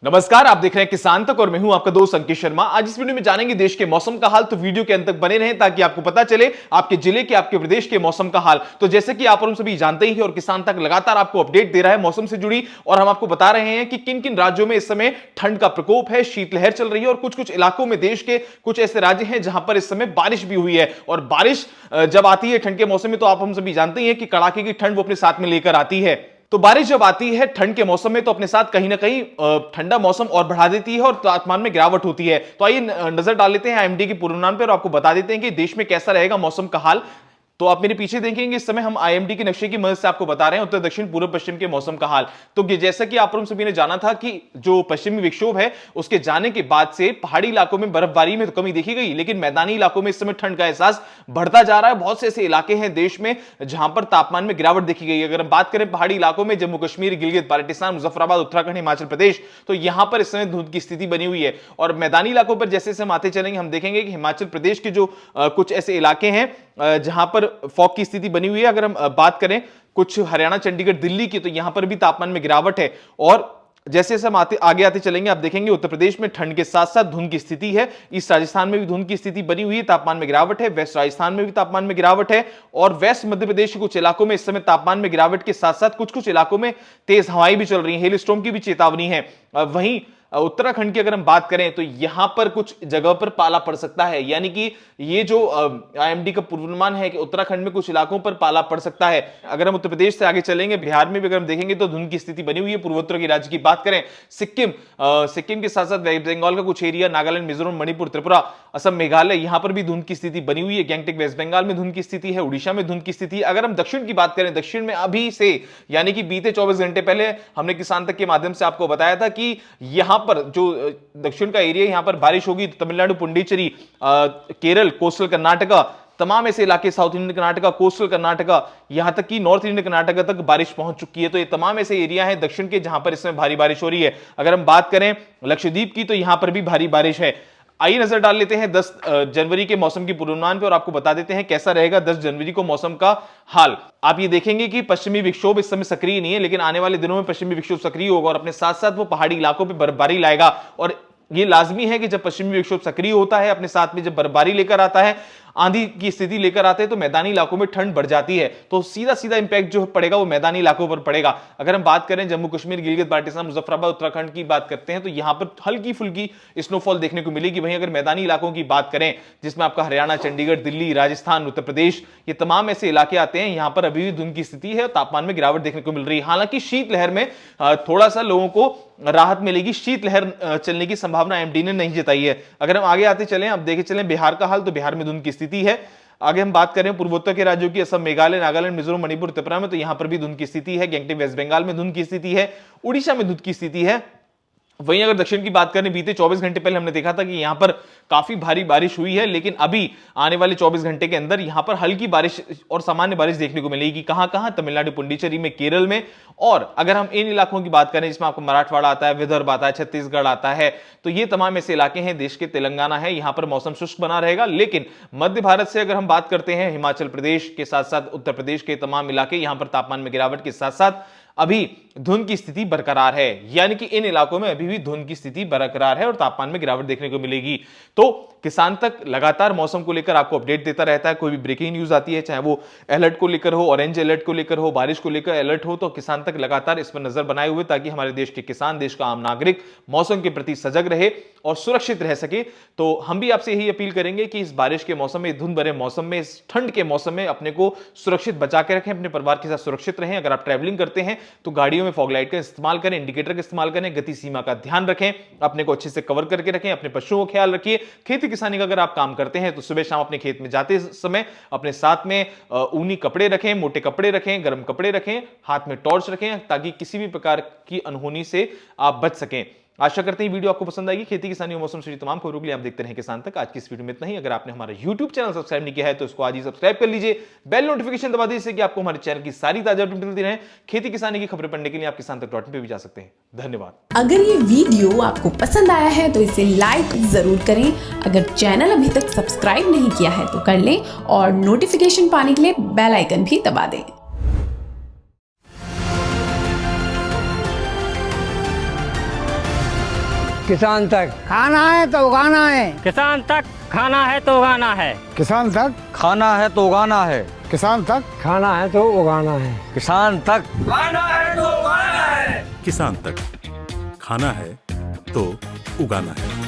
नमस्कार, आप देख रहे हैं किसान तक और मैं हूं आपका दोस्त अंकित शर्मा। आज इस वीडियो में जानेंगे देश के मौसम का हाल, तो वीडियो के अंत तक बने रहें ताकि आपको पता चले आपके जिले के, आपके प्रदेश के मौसम का हाल। तो जैसे कि आप और हम सभी जानते ही हैं और किसान तक लगातार आपको अपडेट दे रहा है मौसम से जुड़ी, और हम आपको बता रहे हैं कि किन किन राज्यों में इस समय ठंड का प्रकोप है, शीतलहर चल रही है, और कुछ कुछ इलाकों में देश के कुछ ऐसे राज्य हैं जहां पर इस समय बारिश भी हुई है। और बारिश जब आती है ठंड के मौसम में, तो आप हम सभी जानते ही हैं कि कड़ाके की ठंड वो अपने साथ में लेकर आती है। तो बारिश जब आती है ठंड के मौसम में, तो अपने साथ कहीं ना कहीं ठंडा मौसम और बढ़ा देती है और तापमान में गिरावट होती है। तो आइए नजर डाल लेते हैं आईएमडी के पूर्वानुमान पर और आपको बता देते हैं कि देश में कैसा रहेगा मौसम का हाल। तो आप मेरे पीछे देखेंगे, इस समय हम आईएमडी के नक्शे की मदद से आपको बता रहे हैं उत्तर दक्षिण पूर्व पश्चिम के मौसम का हाल। तो जैसा कि आप सभी ने जाना था कि जो पश्चिमी विक्षोभ है उसके जाने के बाद से पहाड़ी इलाकों में बर्फबारी में तो कमी देखी गई, लेकिन मैदानी इलाकों में इस समय ठंड का एहसास बढ़ता जा रहा है। बहुत से ऐसे इलाके हैं देश में जहां पर तापमान में गिरावट देखी गई है। अगर हम बात करें पहाड़ी इलाकों में, जम्मू कश्मीर, गिलगित बाल्टिस्तान, मुजफ्फराबाद, उत्तराखंड, हिमाचल प्रदेश, तो यहां पर इस समय धुंध की स्थिति बनी हुई है। और मैदानी इलाकों पर जैसे हम आते चलेंगे, हम देखेंगे कि हिमाचल प्रदेश के जो कुछ ऐसे इलाके हैं जहां पर फॉग की स्थिति बनी हुई है। अगर हम बात करें कुछ हरियाणा, चंडीगढ़, दिल्ली की, तो यहां पर भी तापमान में गिरावट है। और जैसे हम आगे आते चलेंगे, आप देखेंगे उत्तर प्रदेश में ठंड के साथ साथ धुंध की स्थिति है। ईस्ट राजस्थान में भी धुंध की स्थिति बनी हुई है, तापमान में गिरावट है। वेस्ट राजस्थान में भी तापमान में गिरावट है। और वेस्ट मध्य प्रदेश के कुछ इलाकों में इस समय तापमान में गिरावट के साथ साथ कुछ कुछ इलाकों में तेज हवाएं भी चल रही हैं, हेल स्टॉर्म की भी चेतावनी है। वहीं उत्तराखंड की अगर हम बात करें, तो यहां पर कुछ जगह पर पाला पड़ सकता है। यानी कि ये जो आईएमडी का पूर्वानुमान है कि उत्तराखंड में कुछ इलाकों पर पाला पड़ सकता है। अगर हम उत्तर प्रदेश से आगे चलेंगे, बिहार में भी अगर हम देखेंगे तो धुंध की स्थिति बनी हुई है। पूर्वोत्तर के राज्य की बात करें, सिक्किम के साथ साथ वेस्ट बंगाल का कुछ एरिया, नागालैंड, मिजोरम, मणिपुर, त्रिपुरा, असम, मेघालय, यहां पर भी धुंध की स्थिति बनी हुई है। गैंगटॉक वेस्ट बंगाल में धुंध की स्थिति है, उड़ीसा में धुंध की स्थिति। अगर हम दक्षिण की बात करें, दक्षिण में अभी से यानी कि बीते 24 घंटे पहले हमने किसान तक के माध्यम से आपको बताया था कि यहां पर जो दक्षिण का एरिया, यहां पर बारिश होगी। तमिलनाडु, पुडुचेरी, केरल, कोस्टल कर्नाटका, तमाम ऐसे इलाके, south Indian Karnataka, coastal Karnataka, यहां तक कि नॉर्थ इंडियन कर्नाटका तक बारिश पहुंच चुकी है। तो ये तमाम ऐसे एरिया हैं दक्षिण के जहां पर इसमें भारी बारिश हो रही है। अगर हम बात करें लक्षद्वीप की, तो यहां पर भी भारी बारिश है। आइए नजर डाल लेते हैं 10 जनवरी के मौसम की पूर्वानुमान पे और आपको बता देते हैं कैसा रहेगा 10 जनवरी को मौसम का हाल। आप ये देखेंगे कि पश्चिमी विक्षोभ इस समय सक्रिय नहीं है, लेकिन आने वाले दिनों में पश्चिमी विक्षोभ सक्रिय होगा और अपने साथ साथ वो पहाड़ी इलाकों पर बर्फबारी लाएगा। और ये लाजमी है कि जब पश्चिमी विक्षोभ सक्रिय होता है, अपने साथ में जब बर्फबारी लेकर आता है, आंधी की स्थिति लेकर आते हैं, तो मैदानी इलाकों में ठंड बढ़ जाती है। तो सीधा सीधा इंपैक्ट जो पड़ेगा वो मैदानी इलाकों पर पड़ेगा। अगर हम बात करें जम्मू कश्मीर, गिलगित बाल्टिस्तान, मुजफ्फराबाद, उत्तराखंड की बात करते हैं, तो यहां पर हल्की फुल्की स्नोफॉल देखने को मिलेगी। वहीं अगर मैदानी इलाकों की बात करें, जिसमें आपका हरियाणा, चंडीगढ़, दिल्ली, राजस्थान, उत्तर प्रदेश, ये तमाम ऐसे इलाके आते हैं, यहां पर अभी भी धुंध की स्थिति है, तापमान में गिरावट देखने को मिल रही है। हालांकि शीतलहर में थोड़ा सा लोगों को राहत मिलेगी, शीतलहर चलने की संभावना एमडी ने नहीं जताई है। अगर हम आगे आते चलें, अब देखे चलें बिहार का हाल, तो बिहार में धुंध की स्थिति है। आगे हम बात करें पूर्वोत्तर के राज्यों की, असम, मेघालय, नागालैंड, मिजोरम, मणिपुर, त्रिपुरा में, तो यहां पर भी धुंध की स्थिति है। गैंगटॉक वेस्ट बंगाल में धुंध की स्थिति है, उड़ीसा में धुंध की स्थिति है। वहीं अगर दक्षिण की बात करें, बीते 24 घंटे पहले हमने देखा था कि यहां पर काफी भारी बारिश हुई है, लेकिन अभी आने वाले 24 घंटे के अंदर यहां पर हल्की बारिश और सामान्य बारिश देखने को मिलेगी। कहां कहां? तमिलनाडु, पुडुचेरी में, केरल में। और अगर हम इन इलाकों की बात करें जिसमें आपको मराठवाड़ा आता है, विदर्भ आता है, छत्तीसगढ़ आता है, तो ये तमाम ऐसे इलाके हैं, देश के तेलंगाना है, यहां पर मौसम शुष्क बना रहेगा। लेकिन मध्य भारत से अगर हम बात करते हैं, हिमाचल प्रदेश के साथ साथ उत्तर प्रदेश के तमाम इलाके, यहां पर तापमान में गिरावट के साथ साथ अभी धुंध की स्थिति बरकरार है। यानी कि इन इलाकों में अभी भी धुंध की स्थिति बरकरार है और तापमान में गिरावट देखने को मिलेगी। तो किसान तक लगातार मौसम को लेकर आपको अपडेट देता रहता है। कोई भी ब्रेकिंग न्यूज आती है, चाहे वो अलर्ट को लेकर हो, ऑरेंज अलर्ट को लेकर हो, बारिश को लेकर अलर्ट हो, तो किसान तक लगातार इस पर नजर बनाए हुए, ताकि हमारे देश के किसान, देश का आम नागरिक मौसम के प्रति सजग रहे और सुरक्षित रह सके। तो हम भी आपसे यही अपील करेंगे कि इस बारिश के मौसम में, धुंध भरे मौसम में, इस ठंड के मौसम में अपने को सुरक्षित बचा के रखें, अपने परिवार के साथ सुरक्षित रहें। अगर आप ट्रैवलिंग करते हैं तो गाड़ियों में फॉग लाइट का इस्तेमाल करें, इंडिकेटर का इस्तेमाल करें, गति सीमा का ध्यान रखें, अपने को अच्छे से कवर करके रखें, अपने पशुओं का ख्याल रखिए। खेती किसानी का अगर आप काम करते हैं तो सुबह शाम अपने खेत में जाते समय अपने साथ में ऊनी कपड़े रखें, मोटे कपड़े रखें, गर्म कपड़े रखें, हाथ में टॉर्च रखें, ताकि किसी भी प्रकार की अनहोनी से आप बच सकें। आशा करते हैं वीडियो आपको पसंद आएगी। खेती किसानी और मौसम से जुड़ी तमाम खबरों के लिए आप देखते रहें किसान तक। आज की इस वीडियो में इतना ही। अगर आपने हमारा YouTube चैनल सब्सक्राइब नहीं किया है तो इसको आज ही सब्सक्राइब कर लीजिए, बेल नोटिफिकेशन दबा दीजिए, जिससे कि आपको हमारे चैनल की सारी ताजा अपडेट मिलती रहे। खेती किसानी की खबरें पढ़ने के लिए आप किसान तक .in पे भी जा सकते हैं। धन्यवाद। अगर ये वीडियो आपको पसंद आया है तो इसे लाइक जरूर करें। अगर चैनल अभी तक सब्सक्राइब नहीं किया है तो कर लें और नोटिफिकेशन पाने के लिए बेल आइकन भी दबा दें। किसान तक खाना है तो उगाना है। किसान तक खाना है तो उगाना है। किसान तक खाना है तो उगाना है। किसान तक खाना है तो उगाना है। किसान तक किसान तक खाना है तो उगाना है।